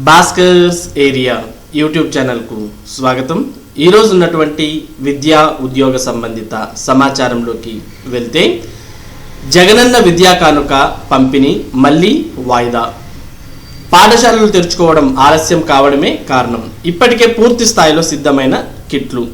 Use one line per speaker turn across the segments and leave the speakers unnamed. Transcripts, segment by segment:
Bhaskar's area YouTube ఛానల్కు స్వాగతం. ఈరోజు ఉన్నటువంటి విద్యా ఉద్యోగ సంబంధిత సమాచారంలోకి వెళ్తే, జగనన్న విద్యా కానుక పంపిణీ మళ్ళీ వాయిదా. పాఠశాలలు తెరుచుకోవడం ఆలస్యం కావడమే కారణం. ఇప్పటికే పూర్తి స్థాయిలో సిద్ధమైన కిట్లు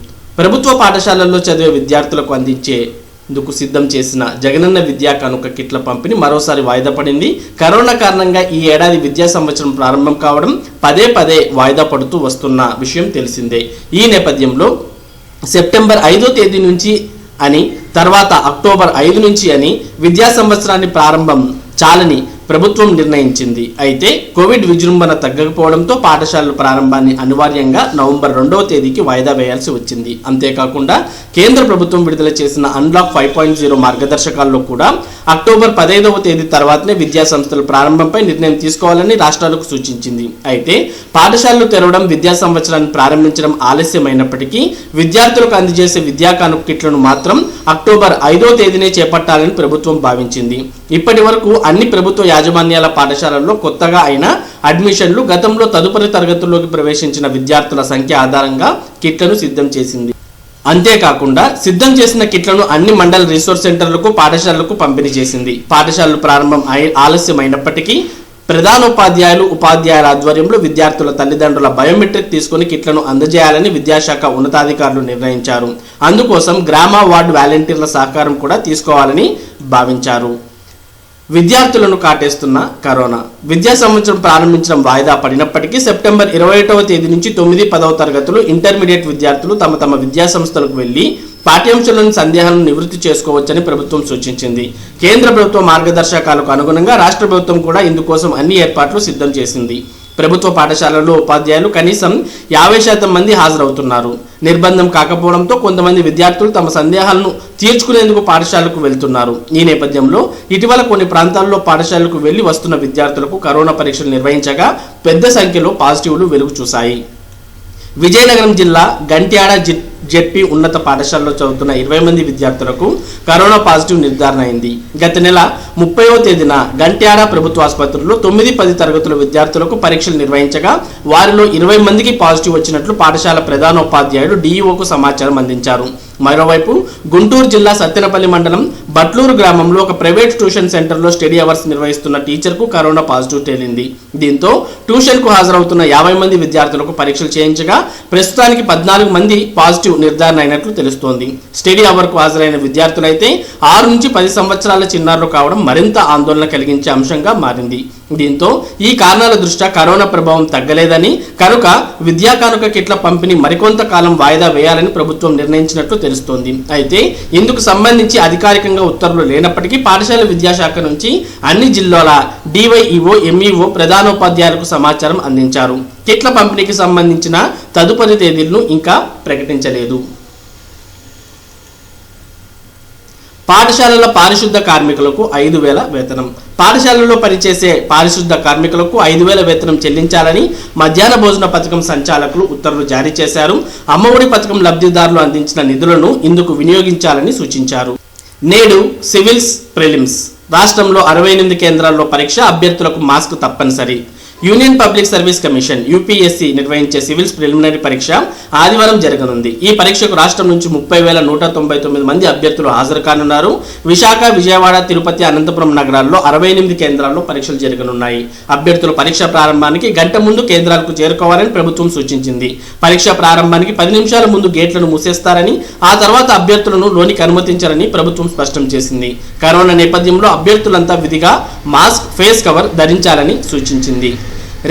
ప్రభుత్వ పాఠశాలల్లో చదివే విద్యార్థులకు అందించేందుకు సిద్ధం చేసిన జగనన్న విద్యా కానుక కిట్ల పంపిణీ మరోసారి వాయిదా పడింది. కరోనా కారణంగా ఈ ఏడాది విద్యా సంవత్సరం ప్రారంభం కావడం పదే వాయిదా పడుతూ వస్తున్న విషయం తెలిసిందే. ఈ నేపథ్యంలో సెప్టెంబర్ 5వ తేదీ నుంచి అని, తర్వాత అక్టోబర్ 5 నుంచి అని విద్యా సంవత్సరాన్ని ప్రారంభం చాలని ప్రభుత్వం నిర్ణయించింది. అయితే కోవిడ్ విజృంభణ తగ్గకపోవడంతో పాఠశాలల ప్రారంభాన్ని అనివార్యంగా నవంబర్ 2వ తేదీకి వాయిదా వేయాల్సి వచ్చింది. అంతేకాకుండా కేంద్ర ప్రభుత్వం విడుదల చేసిన అన్లాక్ 5.0 మార్గదర్శకాల్లో కూడా అక్టోబర్ 15వ తేదీ తర్వాతనే విద్యా సంస్థల ప్రారంభంపై నిర్ణయం తీసుకోవాలని రాష్ట్రాలకు సూచించింది. అయితే పాఠశాలలు తెరవడం, విద్యా సంవత్సరాన్ని ప్రారంభించడం ఆలస్యమైనప్పటికీ విద్యార్థులకు అందజేసే విద్యా కానుక కిట్లను మాత్రం అక్టోబర్ 5వ తేదీనే చేపట్టాలని ప్రభుత్వం భావించింది. ఇప్పటి వరకు అన్ని ప్రభుత్వ యాజమాన్యాల పాఠశాలల్లో కొత్తగా అయిన అడ్మిషన్లు, గతంలో తదుపరి తరగతుల్లోకి ప్రవేశించిన విద్యార్థుల సంఖ్య ఆధారంగా కిట్లను సిద్ధం చేసింది. అంతేకాకుండా సిద్ధం చేసిన కిట్లను అన్ని మండల రిసోర్స్ సెంటర్లకు, పాఠశాలలకు పంపిణీ చేసింది. పాఠశాలలు ప్రారంభం ఆలస్యమైనప్పటికీ ప్రధానోపాధ్యాయులు, ఉపాధ్యాయుల ఆధ్వర్యంలో విద్యార్థుల తల్లిదండ్రుల బయోమెట్రిక్ తీసుకుని కిట్లను అందజేయాలని విద్యాశాఖ ఉన్నతాధికారులు నిర్ణయించారు. అందుకోసం గ్రామ, వార్డు వాలంటీర్ల సహకారం కూడా తీసుకోవాలని భావించారు. విద్యార్థులను కాటేస్తున్న కరోనా. విద్యా సంవత్సరం ప్రారంభించడం వాయిదా పడినప్పటికీ సెప్టెంబర్ 21వ తేదీ నుంచి 9, 10వ తరగతులు, ఇంటర్మీడియట్ విద్యార్థులు తమ విద్యా సంస్థలకు వెళ్లి పాఠ్యాంశాలను, సందేహాలను నివృత్తి చేసుకోవచ్చని ప్రభుత్వం సూచించింది. కేంద్ర ప్రభుత్వ మార్గదర్శకాలకు అనుగుణంగా రాష్ట్ర ప్రభుత్వం కూడా ఇందుకోసం అన్ని ఏర్పాట్లు సిద్ధం చేసింది. ప్రభుత్వ పాఠశాలల్లో ఉపాధ్యాయులు కనీసం 50% మంది హాజరవుతున్నారు. నిర్బంధం కాకపోవడంతో కొంతమంది విద్యార్థులు తమ సందేహాలను తీర్చుకునేందుకు పాఠశాలకు వెళ్తున్నారు. ఈ నేపథ్యంలో ఇటీవల కొన్ని ప్రాంతాల్లో పాఠశాలకు వెళ్లి వస్తున్న విద్యార్థులకు కరోనా పరీక్షలు నిర్వహించగా పెద్ద సంఖ్యలో పాజిటివ్లు వెలుగు చూశాయి. విజయనగరం జిల్లా గంట్యాడ జెడ్పీ ఉన్నత పాఠశాలలో చదువుతున్న 20 మంది విద్యార్థులకు కరోనా పాజిటివ్ నిర్ధారణ అయింది. గత నెల 30వ తేదీన గంట్యాడ ప్రభుత్వ ఆసుపత్రిలో 9, 10 తరగతుల విద్యార్థులకు పరీక్షలు నిర్వహించగా వారిలో 20 మందికి పాజిటివ్ వచ్చినట్లు పాఠశాల ప్రధానోపాధ్యాయుడు డీఈఓకు సమాచారం అందించారు. మరోవైపు గుంటూరు జిల్లా సత్తెనపల్లి మండలం బట్లూరు గ్రామంలో ఒక ప్రైవేట్ ట్యూషన్ సెంటర్లో స్టడీ అవర్స్ నిర్వహిస్తున్న టీచర్కు కరోనా పాజిటివ్ తేలింది. దీంతో ట్యూషన్కు హాజరవుతున్న 50 మంది విద్యార్థులకు పరీక్షలు చేయించగా ప్రస్తుతానికి 14 మంది పాజిటివ్ నిర్ధారణ అయినట్లు తెలుస్తోంది. స్టడీ అవర్కు హాజరైన విద్యార్థులైతే 6 నుంచి 10 సంవత్సరాల చిన్నారులు కావడం మరింత ఆందోళన కలిగించే అంశంగా మారింది. దీంతో ఈ కారణాల దృష్ట్యా కరోనా ప్రభావం తగ్గలేదని, కనుక విద్యా కానుక కిట్ల పంపిణీ మరికొంత కాలం వాయిదా వేయాలని ప్రభుత్వం నిర్ణయించినట్లు తెలుస్తోంది. అయితే ఇందుకు సంబంధించి అధికారికంగా ఉత్తర్వులు లేనప్పటికీ పాఠశాల విద్యాశాఖ నుంచి అన్ని జిల్లాల డివైఈఓ, ఎంఈఓ, ప్రధానోపాధ్యాయులకు సమాచారం అందించారు. కిట్ల పంపిణీకి సంబంధించిన తదుపరి తేదీలను ఇంకా ప్రకటించలేదు. పాఠశాలల పారిశుద్ధ కార్మికులకు 5,000 వేతనం. పాఠశాలలో పనిచేసే పారిశుద్ధ కార్మికులకు 5,000 వేతనం చెల్లించాలని మధ్యాహ్న భోజన పథకం సంచాలకులు ఉత్తర్వులు జారీ చేశారు. అమ్మఒడి పథకం లబ్ధిదారులు అందించిన నిధులను ఇందుకు వినియోగించాలని సూచించారు. నేడు సివిల్స్ ప్రిలిమ్స్. రాష్ట్రంలో 68 కేంద్రాల్లో పరీక్ష. అభ్యర్థులకు మాస్క్ తప్పనిసరి. Union public service commission UPSC నిర్వహించే సివిల్స్ ప్రిలిమినరీ పరీక్ష ఆదివారం జరగనుంది. ఈ పరీక్షకు రాష్ట్రం నుంచి 30,199 మంది అభ్యర్థులు హాజరు కానున్నారు. విశాఖ, విజయవాడ, తిరుపతి, అనంతపురం నగరాల్లో 68 కేంద్రాల్లో పరీక్షలు జరగనున్నాయి. అభ్యర్థులు పరీక్ష ప్రారంభానికి గంట ముందు కేంద్రాలకు చేరుకోవాలని ప్రభుత్వం సూచించింది. పరీక్ష ప్రారంభానికి 10 నిమిషాల ముందు గేట్లను మూసేస్తారని, ఆ తర్వాత అభ్యర్థులను లోనికి అనుమతించారని ప్రభుత్వం స్పష్టం చేసింది. కరోనా నేపథ్యంలో అభ్యర్థులంతా విధిగా మాస్క్, ఫేస్ కవర్ ధరించాలని సూచించింది.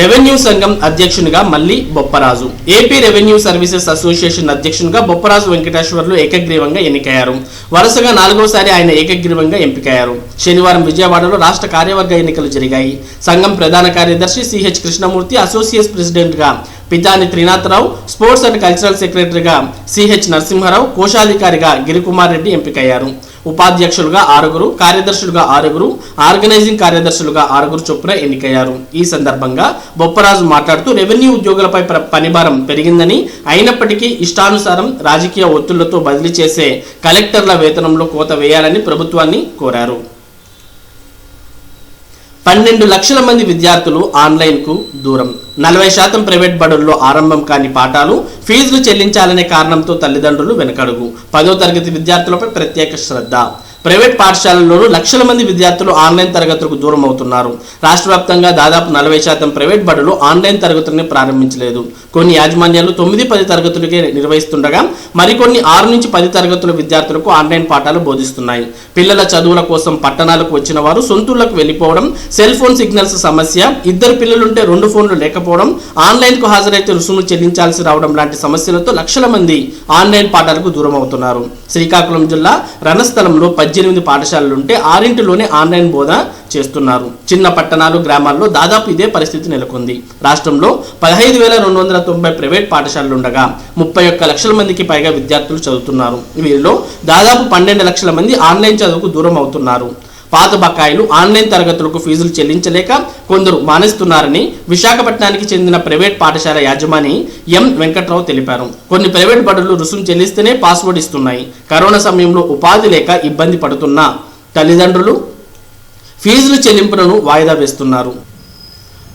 రెవెన్యూ సంఘం అధ్యక్షునిగా మళ్లీ Bopparaju. AP revenue services association అధ్యక్షునిగా బొప్పరాజు వెంకటేశ్వర్లు ఏకగ్రీవంగా ఎన్నికయ్యారు. వరుసగా 4వసారి ఆయన ఏకగ్రీవంగా ఎంపికయ్యారు. శనివారం విజయవాడలో రాష్ట్ర కార్యవర్గ ఎన్నికలు జరిగాయి. సంఘం ప్రధాన కార్యదర్శి సిహెచ్ కృష్ణమూర్తి, అసోసియేట్ ప్రెసిడెంట్గా Pitani Trinatharao, sports and cultural సెక్రటరీగా సిహెచ్ నరసింహారావు, కోశాధికారిగా గిరికుమార్ రెడ్డి ఎంపికయ్యారు. ఉపాధ్యక్షులుగా 6, కార్యదర్శులుగా 6, ఆర్గనైజింగ్ కార్యదర్శులుగా 6 చొప్పున ఎన్నికయ్యారు. ఈ సందర్భంగా బొప్పరాజు మాట్లాడుతూ రెవెన్యూ ఉద్యోగులపై పనిభారం పెరిగిందని, అయినప్పటికీ ఇష్టానుసారం రాజకీయ ఒత్తిళ్లతో బదిలీ చేసే కలెక్టర్ల వేతనంలో కోత వేయాలని ప్రభుత్వాన్ని కోరారు. 12 లక్షల మంది విద్యార్థులు ఆన్లైన్కు దూరం. 40% ప్రైవేట్ బడుల్లో ఆరంభం కాని పాఠాలు, ఫీజులు చెల్లించాలనే కారణంతో తల్లిదండ్రులు వెనకడుగు. 10వ తరగతి విద్యార్థులపై ప్రత్యేక శ్రద్ధ. ప్రైవేట్ పాఠశాలల్లోనూ లక్షల మంది విద్యార్థులు ఆన్లైన్ తరగతులకు దూరం అవుతున్నారు. రాష్ట్ర వ్యాప్తంగా దాదాపు 40% ప్రైవేట్ బడులు ఆన్లైన్ తరగతులను ప్రారంభించలేదు. కొన్ని యాజమాన్యాలు 9-10 తరగతులకే నిర్వహిస్తుండగా మరికొన్ని 6 నుంచి 10 తరగతుల విద్యార్థులకు ఆన్లైన్ పాఠాలు బోధిస్తున్నాయి. పిల్లల చదువుల కోసం పట్టణాలకు వచ్చిన వారు సొంతూళ్లకు వెళ్లిపోవడం, సెల్ ఫోన్ సిగ్నల్స్ సమస్య, 2 పిల్లలుంటే 2 ఫోన్లు లేకపోవడం, ఆన్లైన్కు హాజరైతే రుసుము చెల్లించాల్సి రావడం లాంటి సమస్యలతో లక్షల మంది ఆన్లైన్ పాఠాలకు దూరం అవుతున్నారు. శ్రీకాకుళం జిల్లా రణస్థలంలో 18 పాఠశాలలుంటే 6 ఆన్లైన్ బోధన చేస్తున్నారు. చిన్న పట్టణాలు, గ్రామాల్లో దాదాపు ఇదే పరిస్థితి నెలకొంది. రాష్ట్రంలో 15,290 ప్రైవేట్ పాఠశాలలుండగా 31 లక్షల మందికి పైగా విద్యార్థులు చదువుతున్నారు. వీరిలో దాదాపు 12 లక్షల మంది ఆన్లైన్ చదువుకు దూరం అవుతున్నారు. పాత బకాయిలు, ఆన్లైన్ తరగతులకు ఫీజులు చెల్లించలేక కొందరు మానేస్తున్నారని విశాఖపట్నానికి చెందిన ప్రైవేట్ పాఠశాల యాజమాని ఎం వెంకట్రావు తెలిపారు. కొన్ని ప్రైవేట్ బడులు రుసుము చెల్లిస్తేనే పాస్వర్డ్ ఇస్తున్నాయి. కరోనా సమయంలో ఉపాధి లేక ఇబ్బంది పడుతున్న తల్లిదండ్రులు ఫీజులు చెల్లింపులను వాయిదా వేస్తున్నారు.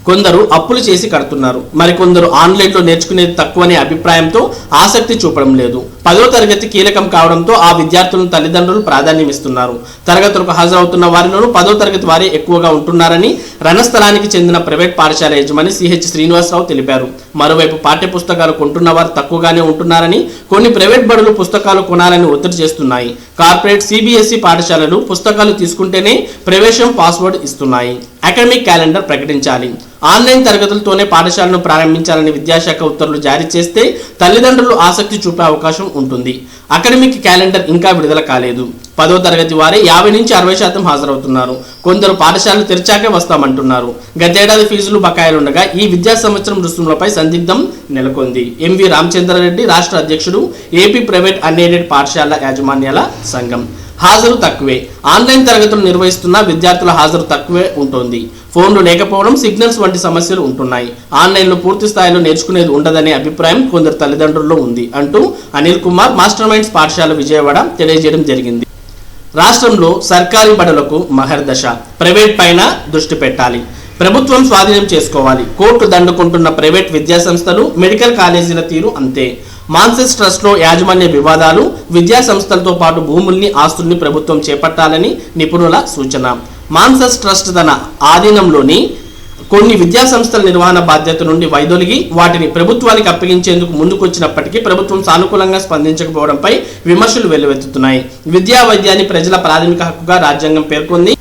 కొందరు అప్పులు చేసి కడుతున్నారు. మరికొందరు ఆన్లైన్లో నేర్చుకునేది తక్కువనే అభిప్రాయంతో ఆసక్తి చూపడం లేదు. 10వ తరగతి కీలకం కావడంతో ఆ విద్యార్థులను తల్లిదండ్రులు ప్రాధాన్యం ఇస్తున్నారు. తరగతులకు హాజరవుతున్న వారిలోనూ 10వ తరగతి వారే ఎక్కువగా ఉంటున్నారని రణస్థలానికి చెందిన ప్రైవేట్ పాఠశాల యజమాని సిహెచ్ శ్రీనివాసరావు తెలిపారు. మరోవైపు పాఠ్య పుస్తకాలు కొంటున్న వారు తక్కువగానే ఉంటున్నారని, కొన్ని ప్రైవేట్ బడులు పుస్తకాలు కొనాలని ఒత్తిడి చేస్తున్నాయి. కార్పొరేట్ సిబిఎస్ఈ పాఠశాలలు పుస్తకాలు తీసుకుంటేనే ప్రవేశం పాస్వర్డ్ ఇస్తున్నాయి. అకాడమిక్ క్యాలెండర్ ప్రకటించాలి. ఆన్లైన్ తరగతులతోనే పాఠశాలను ప్రారంభించాలని విద్యాశాఖ ఉత్తర్వులు జారీ చేస్తే తల్లిదండ్రులు ఆసక్తి చూపే అవకాశం ఉంటుంది. అకాడమిక్ క్యాలెండర్ ఇంకా విడుదల కాలేదు. 10వ తరగతి వారే 50 నుంచి 60% హాజరవుతున్నారు. కొందరు పాఠశాలలు తెరిచాకే వస్తామంటున్నారు. గతేడాది ఫీజులు బకాయిలుండగా ఈ విద్యా సంవత్సరం రుసుములపై సందిగ్ధం నెలకొంది. ఎంవి రామచంద్రారెడ్డి రాష్ట్ర అధ్యక్షుడు, ఏపీ ప్రైవేట్ అన్ఎయిడెడ్ పాఠశాల యాజమాన్యాల సంఘం. హాజరు తక్కువే. ఆన్లైన్ తరగతులు నిర్వహిస్తున్న విద్యార్థుల హాజరు తక్కువే ఉంటుంది. ఫోన్లు లేకపోవడం, సిగ్నల్స్ వంటి సమస్యలు ఉంటున్నాయి. ఆన్లైన్లో పూర్తి స్థాయిలో నేర్చుకునేది ఉండదనే అభిప్రాయం కొందరు తల్లిదండ్రుల్లో ఉంది అంటూ అనిల్ కుమార్, మాస్టర్ మైండ్స్ పాఠశాల విజయవాడ తెలియజేయడం జరిగింది. రాష్ట్రంలో సర్కారీ బడులకు మహర్దశ. ప్రైవేట్ పైన దృష్టి పెట్టాలి. ప్రభుత్వం స్వాధీనం చేసుకోవాలి. కోర్టు దండుకుంటున్న ప్రైవేట్ విద్యా సంస్థలు, మెడికల్ కాలేజీల తీరు అంతే. మాన్సెస్ ట్రస్ట్లో యాజమాన్య వివాదాలు, విద్యా సంస్థలతో పాటు భూముల్ని, ఆస్తుల్ని ప్రభుత్వం చేపట్టాలని నిపుణుల సూచన. మాన్సెస్ ట్రస్ట్ తన ఆధీనంలోని కొన్ని విద్యా సంస్థల నిర్వహణ బాధ్యత నుండి వైదొలిగి వాటిని ప్రభుత్వానికి అప్పగించేందుకు ముందుకొచ్చినప్పటికీ ప్రభుత్వం సానుకూలంగా స్పందించకపోవడంపై విమర్శలు వెల్లువెత్తుతున్నాయి. విద్యా వైద్యాన్ని ప్రజల ప్రాథమిక హక్కుగా రాజ్యాంగం పేర్కొంది.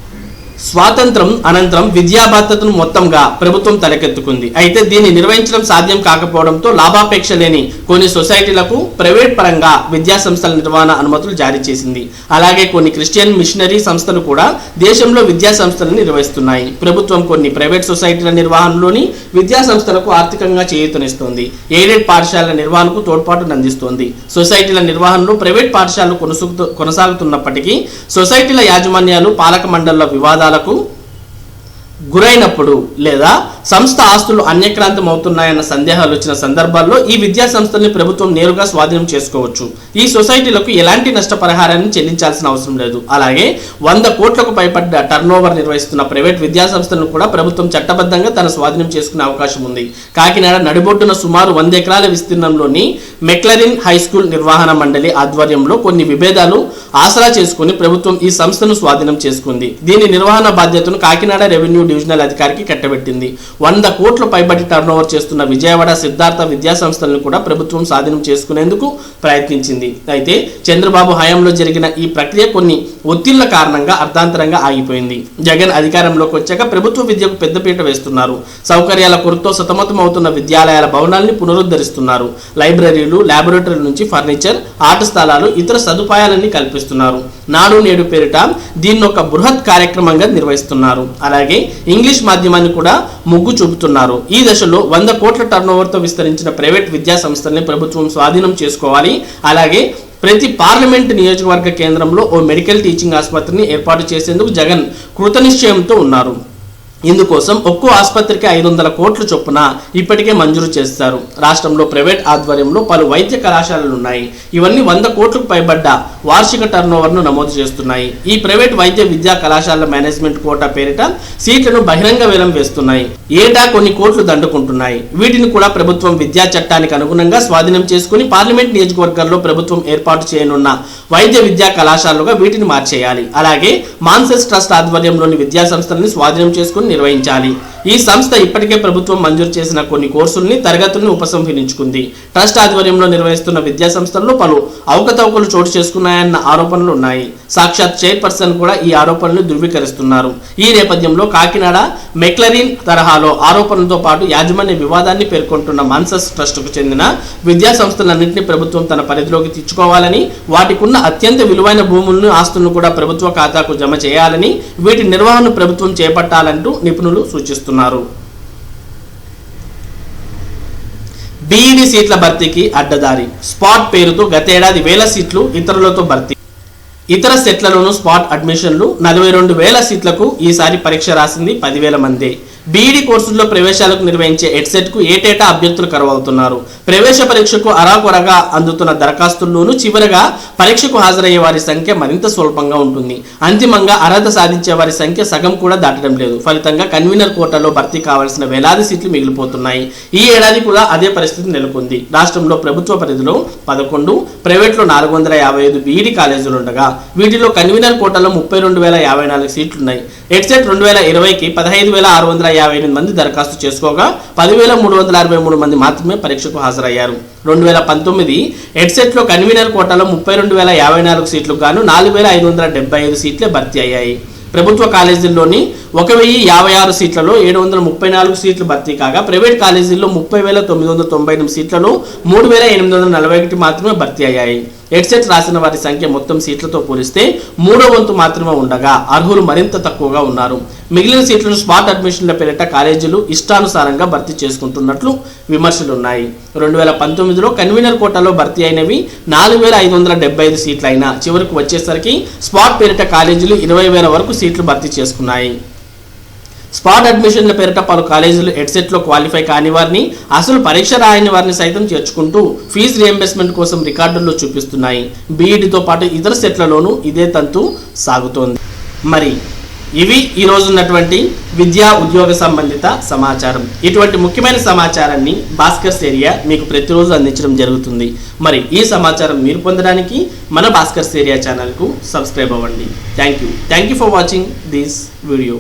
స్వాతంత్రం అనంతరం విద్యా బాధ్యతను మొత్తంగా ప్రభుత్వం తలకెత్తుకుంది. అయితే దీన్ని నిర్వహించడం సాధ్యం కాకపోవడంతో లాభాపేక్ష లేని కొన్ని సొసైటీలకు ప్రైవేట్ పరంగా విద్యా సంస్థల నిర్వహణ అనుమతులు జారీ చేసింది. అలాగే కొన్ని క్రిస్టియన్ మిషనరీ సంస్థలు కూడా దేశంలో విద్యా సంస్థలను నిర్వహిస్తున్నాయి. ప్రభుత్వం కొన్ని ప్రైవేట్ సొసైటీల నిర్వహణలోని విద్యా సంస్థలకు ఆర్థికంగా చేయూతనిస్తోంది. ఎయిడెడ్ పాఠశాలల నిర్వహణకు తోడ్పాటును అందిస్తోంది. సొసైటీల నిర్వహణలో ప్రైవేట్ పాఠశాలలు కొనసాగుతున్నప్పటికీ సొసైటీల యాజమాన్యాలు, పాలక మండళ్ల వివాదాలకు గురైనప్పుడు లేదా సంస్థ ఆస్తులు అన్యక్రాంతం అవుతున్నాయన్న సందేహాలు వచ్చిన సందర్భాల్లో ఈ విద్యా సంస్థల్ని ప్రభుత్వం నేరుగా స్వాధీనం చేసుకోవచ్చు. ఈ సొసైటీలకు ఎలాంటి నష్టపరిహారాన్ని చెల్లించాల్సిన అవసరం లేదు. అలాగే 100 కోట్లకు పైబడ్డ టర్నోవర్ నిర్వహిస్తున్న ప్రైవేట్ విద్యా సంస్థలను కూడా ప్రభుత్వం చట్టబద్ధంగా తన స్వాధీనం చేసుకునే అవకాశం ఉంది. కాకినాడ నడిబొడ్డున సుమారు 100 ఎకరాల విస్తీర్ణంలోని మెక్లరిన్ హై స్కూల్ నిర్వహణ మండలి ఆధ్వర్యంలో కొన్ని విభేదాలు ఆసరా చేసుకుని ప్రభుత్వం ఈ సంస్థను స్వాధీనం చేసుకుంది. దీని నిర్వహణ బాధ్యతను కాకినాడ రెవెన్యూ డివిజనల్ అధికారికి కట్టబెట్టింది. 100 కోట్ల పైబడి టర్నోవర్ చేస్తున్న విజయవాడ సిద్ధార్థ విద్యా సంస్థలను కూడా ప్రభుత్వం స్వాధీనం చేసుకునేందుకు ప్రయత్నించింది. అయితే చంద్రబాబు హయాంలో జరిగిన ఈ ప్రక్రియ కొన్ని ఒత్తిళ్ల కారణంగా అర్ధాంతరంగా ఆగిపోయింది. జగన్ అధికారంలోకి వచ్చాక ప్రభుత్వ విద్యకు పెద్దపీట వేస్తున్నారు. సౌకర్యాల కొరతతో సతమతం అవుతున్న విద్యాలయాల భవనాల్ని పునరుద్ధరిస్తున్నారు. లైబ్రరీలు, ల్యాబొరేటరీల నుంచి ఫర్నిచర్, ఆట స్థలాలు, ఇతర సదుపాయాలన్నీ కల్పిస్తున్నారు. నాడు నేడు పేరిట దీన్ని ఒక బృహత్ కార్యక్రమంగా నిర్వహిస్తున్నారు. అలాగే ఇంగ్లీష్ మాధ్యమాన్ని కూడా మొగ్గు చూపుతున్నారు. ఈ దశలో 100 కోట్ల టర్నోవర్తో విస్తరించిన ప్రైవేట్ విద్యా సంస్థల్ని ప్రభుత్వం స్వాధీనం చేసుకోవాలి. అలాగే ప్రతి పార్లమెంట్ నియోజకవర్గ కేంద్రంలో ఓ మెడికల్ టీచింగ్ ఆసుపత్రిని ఏర్పాటు చేసేందుకు జగన్ కృతనిశ్చయంతో ఉన్నారు. ఇందుకోసం ఒక్కో ఆసుపత్రికి 500 కోట్ల చొప్పున ఇప్పటికే మంజూరు చేస్తారు. రాష్ట్రంలో ప్రైవేట్ ఆధ్వర్యంలో పలు వైద్య కళాశాలలు ఉన్నాయి. ఇవన్నీ 100 కోట్లకు పైబడ్డ వార్షిక టర్నోవర్ను నమోదు చేస్తున్నాయి. ఈ ప్రైవేట్ వైద్య విద్యా కళాశాలల మేనేజ్మెంట్ కోటా పేరిట సీట్లను బహిరంగ వేలం వేస్తున్నాయి. ఏటా కొన్ని కోట్లు దండుకుంటున్నాయి. వీటిని కూడా ప్రభుత్వం విద్యా చట్టానికి అనుగుణంగా స్వాధీనం చేసుకుని పార్లమెంట్ నియోజకవర్గాల్లో ప్రభుత్వం ఏర్పాటు చేయనున్న వైద్య విద్యా కళాశాలలుగా వీటిని మార్చేయాలి. అలాగే మాన్సెస్ ట్రస్ట్ ఆధ్వర్యంలోని విద్యా సంస్థలను స్వాధీనం చేసుకుని నిర్వహించాలి. ఈ సంస్థ ఇప్పటికే ప్రభుత్వం మంజూరు చేసిన కొన్ని కోర్సుల్ని తరగతుల్ని ఉపసంహరించుకుంది. ట్రస్ట్ ఆధ్వర్యంలో నిర్వహిస్తున్న విద్యా సంస్థల్లో పలు అవకతవకలు చోటు చేసుకున్నాయన్న ఆరోపణలు ఉన్నాయి. సాక్షాత్ చైర్పర్సన్ కూడా ఈ ఆరోపణలు ధృవీకరిస్తున్నారు. ఈ నేపథ్యంలో కాకినాడ మెక్లరిన్ తరహాలో ఆరోపణలతో పాటు యాజమాన్య వివాదాన్ని పేర్కొంటున్న మాన్సస్ ట్రస్టుకు చెందిన విద్యా సంస్థలన్నింటినీ ప్రభుత్వం తన పరిధిలోకి తెచ్చుకోవాలని, వాటికున్న అత్యంత విలువైన భూములను ఆస్తులను కూడా ప్రభుత్వ ఖాతాకు జమ చేయాలని, వీటి నిర్వహణను ప్రభుత్వం చేపట్టాలంటూ నిపుణులు సూచిస్తున్నారు. B.Ed సీట్ల భర్తీకి అడ్డదారి. స్పాట్ పేరుతో గతేడాది 1000 సీట్లు ఇతరులతో భర్తీ. ఇతర సెట్లలోనూ స్పాట్ అడ్మిషన్లు 42,000 సీట్లకు ఈసారి పరీక్ష రాసింది 10,000 మంది. B.Ed కోర్సుల్లో ప్రవేశాలకు నిర్వహించే ఎడ్సెట్కు ఏటేటా అభ్యర్థులు కరువవుతున్నారు. ప్రవేశ పరీక్షకు అరాకొరగా అందుతున్న దరఖాస్తుల్లోనూ చివరగా పరీక్షకు హాజరయ్యే వారి సంఖ్య మరింత స్వల్పంగా ఉంటుంది. అంతిమంగా అర్హత సాధించే వారి సంఖ్య సగం కూడా దాటడం లేదు. ఫలితంగా కన్వీనర్ కోటాలో భర్తీ కావాల్సిన వేలాది సీట్లు మిగిలిపోతున్నాయి. ఈ ఏడాది కూడా అదే పరిస్థితి నెలకొంది. రాష్ట్రంలో ప్రభుత్వ పరిధిలో 11, ప్రైవేట్లో 455 B.Ed కాలేజీలు ఉండగా వీటిలో కన్వీనర్ కోటాలో 32,054 సీట్లున్నాయి. ఎడ్సెట్ 2020కి 15,658 మంది దరఖాస్తు చేసుకోగా 10,363 మంది మాత్రమే పరీక్షకు హాజరయ్యారు. 2019 ఎడ్సెట్లో కన్వీనర్ కోటాలో 32,054 సీట్లకు గాను 4,575 సీట్లే భర్తీ అయ్యాయి. ప్రభుత్వ కాలేజీల్లోని 1,056 సీట్లలో 734 సీట్లు భర్తీ కాగా ప్రైవేట్ కాలేజీల్లో 30,998 సీట్లలో 3,841 మాత్రమే భర్తీ అయ్యాయి. ఎడ్సెట్ రాసిన వారి సంఖ్య మొత్తం సీట్లతో పోలిస్తే 3వ వంతు మాత్రమే ఉండగా అర్హులు మరింత తక్కువగా ఉన్నారు. మిగిలిన సీట్లను స్పాట్ అడ్మిషన్ల పేరిట కాలేజీలు ఇష్టానుసారంగా భర్తీ చేసుకుంటున్నట్లు విమర్శలున్నాయి. 2019లో కన్వీనర్ కోటాలో భర్తీ అయినవి 4,575 సీట్లు అయినా చివరకు వచ్చేసరికి స్పాట్ పేరిట కాలేజీలు 20,000 వరకు సీట్లు భర్తీ చేసుకున్నాయి. స్పాట్ అడ్మిషన్ల పేరిట పలు కాలేజీలు ఎడ్సెట్లో క్వాలిఫై కాని వారిని, అసలు పరీక్ష రాయని వారిని సైతం చేర్చుకుంటూ ఫీజు రియంబర్స్మెంట్ కోసం రికార్డుల్లో చూపిస్తున్నాయి. B.Edతో పాటు ఇతర సెట్లలోనూ ఇదే తంతు సాగుతోంది. మరి ఇవి ఈ రోజు ఉన్నటువంటి విద్యా ఉద్యోగ సంబంధిత సమాచారం. ఇటువంటి ముఖ్యమైన సమాచారాన్ని భాస్కర్స్ ఏరియా మీకు ప్రతిరోజు అందించడం జరుగుతుంది. మరి ఈ సమాచారం మీరు పొందడానికి మన భాస్కర్స్ ఏరియా ఛానల్కు సబ్స్క్రైబ్ అవ్వండి. Thank you for watching this video.